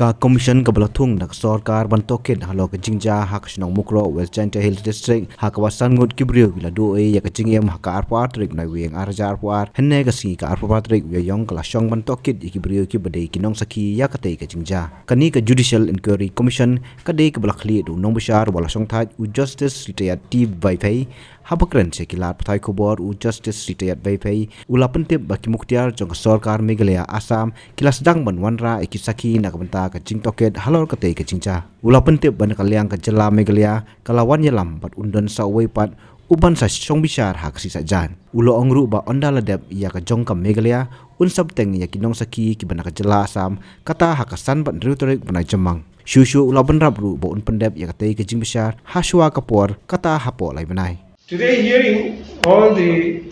ka commission ka balathung nak sarkar bantoken halor ka jingjia hak Shillong Mukroh Western Hill District hakawasan ngut kibrio bila do e ya ka jingem haka arpa trik na weng arja arpa henne ka si ka arpa trik ya yong kala shong bantokit ikibrio ki bade kinong saki ya ka te ka jingjia kani ka judicial inquiry commission ka de ka balakli du nong bishar wala shong thaj u justice siatïap bai phai habakran se kilat pathai khobor u justice siatïap bai phai ula pyndep baki muktiar jong sarkar Meghalaya Assam kilas dang ban wanra ikisaki nak benta ka jingtoket halor ka te ka jingja ula pyndep ban kalyang ka jela Meghalaya kalawan yalam bat undon sa wei pat uban sa jingbishar hak si sajan ulo ongru ba ondala dep ya ka jong ka Meghalaya un sabteng ya kinong saki ki ban ka jela Assam kata hakasan ban riutorik banai jamang shushu ula ban rabru ba un pyndep ya ka te ka jingbishar haswa kapor kata Hapoh lai banai. Today hearing all the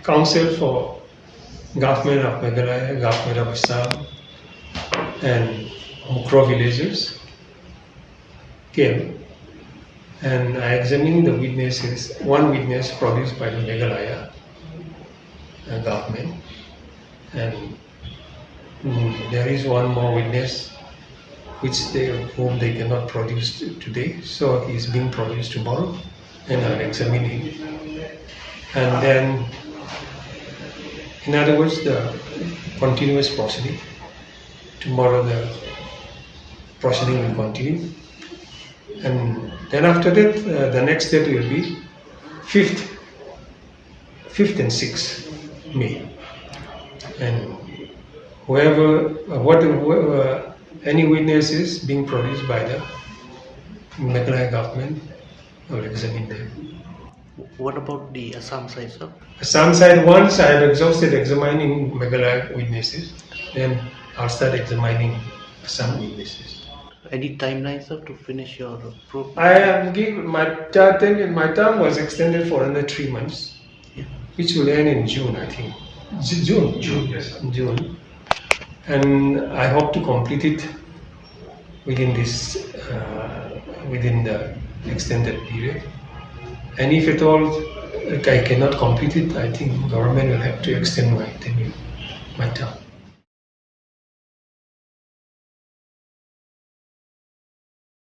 council for government of Meghalaya, government of Assam and Mukroh villages came, and I examined the witnesses, one witness produced by the Meghalaya government, and there is one more witness whom they cannot produce today, so he is being produced tomorrow, and I'll examine him. And then, in other words, the continuous proceeding. Tomorrow the proceeding will continue, and then after that, the next date will be 5th and 6th May. And whoever any witness is being produced by the Meghalaya government, I will examine them. What about the Assam side, sir? Assam side, once I have exhausted examining Meghalaya witnesses, then I'll start examining Assam witnesses. Any timeline, sir, to finish your program? I have given my term was extended for another 3 months, which will end in June, I think. June, yes. June, and I hope to complete it within within the extended period. And if at all I cannot complete it, I think government will have to extend my term.